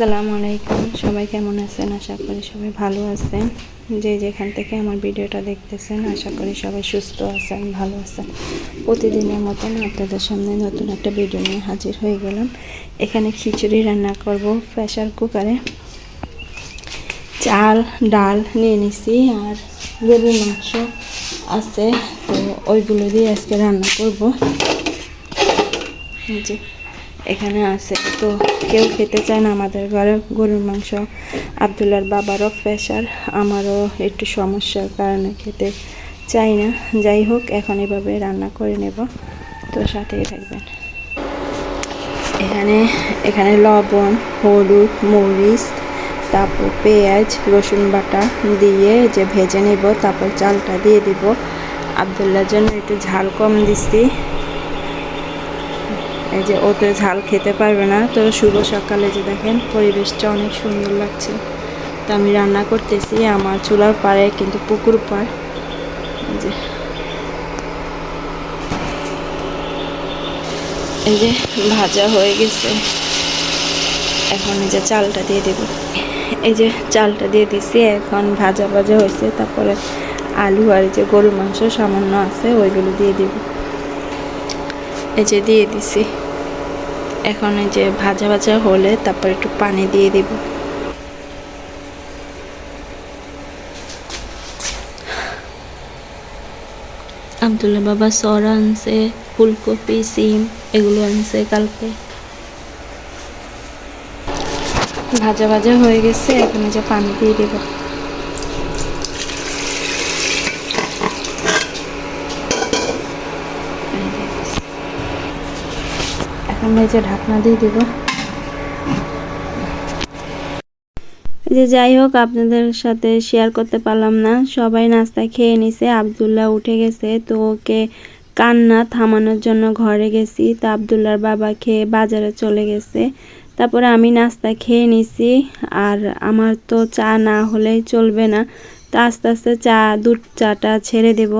আসসালামু আলাইকুম। সবাই কেমন আছেন? আশা করি সবাই ভালো আছেন। যে যেখান থেকে আমার ভিডিওটা দেখতেছেন আশা করি সবাই সুস্থ আছেন, ভালো আছেন। প্রতিদিনের মতন আপনাদের সামনে নতুন একটা ভিডিও নিয়ে হাজির হয়ে গেলাম। এখানে খিচুড়ি রান্না করব প্রেসার কুকারে। চাল ডাল নিয়ে নিছি আর গরুর মাংস আছে, তো ওইগুলো দিয়ে আজকে রান্না করব। যে এখানে আছে, তো কেউ খেতে চায় না আমাদের ঘরে গরুর মাংস। আব্দুল্লাহর বাবারও প্রেশার, আমারও একটু সমস্যার কারণে খেতে চাই না। যাই হোক, এখন এভাবে রান্না করে নেব, তো সাথেই থাকবেন। এখানে লবণ, হলুদ, মরিচ, তারপর পেঁয়াজ, রসুন বাটা দিয়ে যে ভেজে নেব, তারপর চালটা দিয়ে দিব। আব্দুল্লাহর জন্য একটু ঝাল কম দিচ্ছি, এই যে ও তো ঝাল খেতে পারবে না। তো শুভ সকালে যে দেখেন পরিবেশটা অনেক সুন্দর লাগছে। তো আমি রান্না করতেছি আমার চুলার পাড়ে, কিন্তু পুকুর পাড়। এই যে ভাজা হয়ে গেছে, এখন এই যে চালটা দিয়ে দেব। এই যে চালটা দিয়ে দিছি, এখন ভাজা ভাজা হয়েছে। তারপরে আলু আর যে গরুর মাংস সামান্য আছে ওইগুলো দিয়ে দিব। এই যে দিয়ে দিছি। এখন এই যে ভাজা ভাজা হলে তারপর একটু পানি দিয়ে দিব। আব্দুল্লাহ বাবা সরা আনছে, ফুলকপি, সিম এগুলো আনছে কালকে। ভাজা ভাজা হয়ে গেছে, এখন যে পানি দিয়ে দেব। এখন এই যে ঢাকনা দিয়ে দেব। যাই হোক, আপনাদের সাথে শেয়ার করতে পারলাম না। সবাই নাস্তা খেয়ে নিছে, আব্দুল্লাহ উঠে গেছে, তো ওকে কান্না থামানোর জন্য ঘরে গেছি। তা আব্দুল্লাহর বাবা খেয়ে বাজারে চলে গেছে। তারপরে আমি নাস্তা খেয়ে নিছি, আর আমার তো চা না হলেই চলবে না। তা আস্তে আস্তে দুধ চাটা ছেড়ে দেব।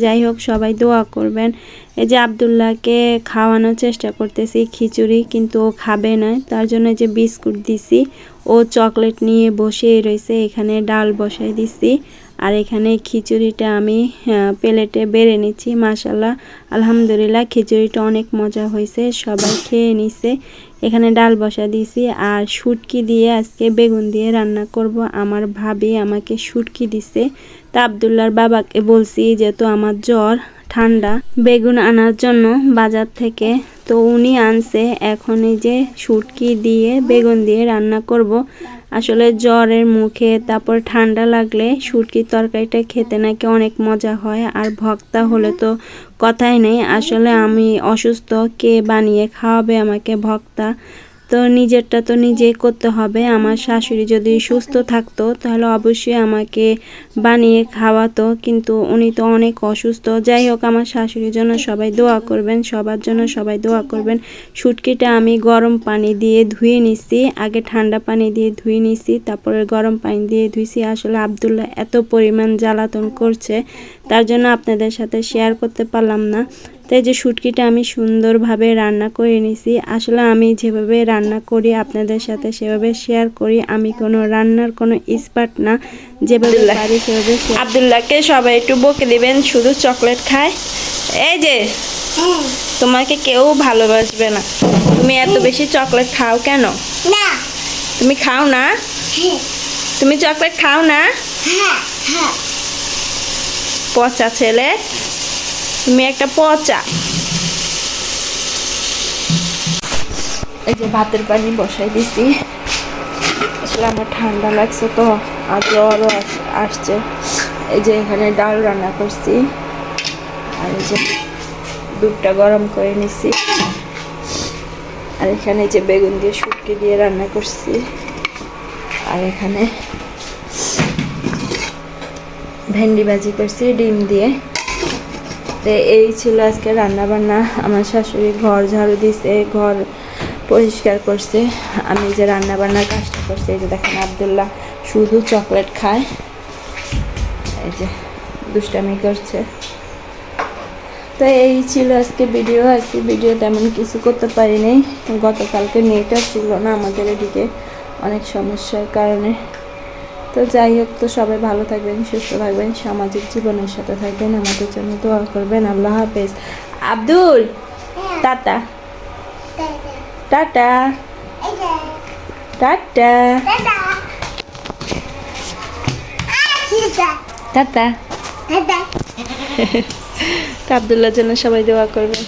যাই হোক, সবাই দোয়া করবেন। এই যে আব্দুল্লাহকে খাওয়ানোর চেষ্টা করতেছি খিচুড়ি, কিন্তু ও খাবে না। তার জন্য যে বিস্কুট দিছি, ও চকলেট নিয়ে বসে রয়েছে। এখানে ডাল বসাই দিছি, আর এখানে খিচুড়িটা আমি প্লেটে বেড়ে নিচ্ছি। মাশাআল্লাহ, আলহামদুলিল্লাহ, খিচুড়িটা অনেক মজা হয়েছে, সবাই খেয়ে নিছে। এখানে ডাল বসা দিয়েছি, আর শুটকি দিয়ে আজকে বেগুন দিয়ে রান্না করব। আমার ভাবি আমাকে শুটকি দিছে। তা আব্দুল্লাহর বাবাকে বলছি যেহেতু আমার জ্বর ঠান্ডা বেগুন আনার জন্য বাজার থেকে, তো উনি আনছে। এখন এই যে শুটকি দিয়ে বেগুন দিয়ে রান্না করব। আসলে জ্বরের মুখে তারপর ঠান্ডা লাগলে শুটকির তরকারিটা খেতে নাকি অনেক মজা হয়, আর ভর্তা হলে তো কথাই নেই। আসলে আমি অসুস্থ, কে বানিয়ে খাওয়াবে আমাকে ভর্তা? তো নিজেরটা তো নিজেই করতে হবে। আমার শাশুড়ি যদি সুস্থ থাকতো তাহলে অবশ্যই আমাকে বানিয়ে খাওয়াতো, কিন্তু উনি তো অনেক অসুস্থ। যাই হোক, আমার শাশুড়ির জন্য সবাই দোয়া করবেন, সবার জন্য সবাই দোয়া করবেন। শুটকিটা আমি গরম পানি দিয়ে ধুয়ে নিছি, আগে ঠান্ডা পানি দিয়ে ধুয়ে নিছি, তারপরে গরম পানি দিয়ে ধুইছি। আসলে আব্দুল্লাহ এত পরিমাণ জ্বালাতন করছে, তার জন্য আপনাদের সাথে শেয়ার করতে পারলাম না। তাই যে শুটকিটা আমি সুন্দরভাবে রান্না করে নিছি। আসলে আমি যেভাবে রান্না করি আপনাদের সাথে সেভাবে শেয়ার করি। আমি কোনো রান্নার কোনো এক্সপার্ট না, যেভাবে পারি সেভাবে। আব্দুল্লাহকে সবাই একটু বকে দিবেন, শুধু চকলেট খায়। এই যে তোমাকে কেউ ভালোবাসবে না, তুমি এত বেশি চকলেট খাও কেন? না, তুমি খাও না? তুমি চকলেট খাও না? পচা ছেলে, তুমি একটা পচা। এই যে ভাতের পানি বসাই দিছি। আসলে আমার ঠান্ডা লাগছে তো, আর জ্বরও আসছে। এই যে এখানে ডাল রান্না করছি, আর এই যে দুধটা গরম করে নিছি, আর এখানে যে বেগুন দিয়ে শুটকি দিয়ে রান্না করছি, আর এখানে ভেন্ডি ভাজি করছি ডিম দিয়ে। তো এই ছিল আজকে রান্না বান্না। আমার শাশুড়ি ঘর ঝাড়ু দিছে, ঘর পরিষ্কার করছে, আমি যে রান্না বান্নার কাজটা করছি। এই যে দেখেন আব্দুল্লাহ শুধু চকলেট খায়, এই যে দুষ্টামি করছে। তো এই ছিল আজকে ভিডিও তেমন কিছু করতে পারিনি। গতকালকে নেটও ছিল না আমাদের এদিকে, অনেক সমস্যার কারণে। তো যাই হোক, তো সবাই ভালো থাকবেন, সুস্থ থাকবেন, সামাজিক জীবনের সাথে থাকবেন, আমাদের জন্য দোয়া করবেন। আল্লাহ হাফেজ। Abdul, tata tata tata tata. আব্দুল্লাহর জন্য সবাই দোয়া করবেন।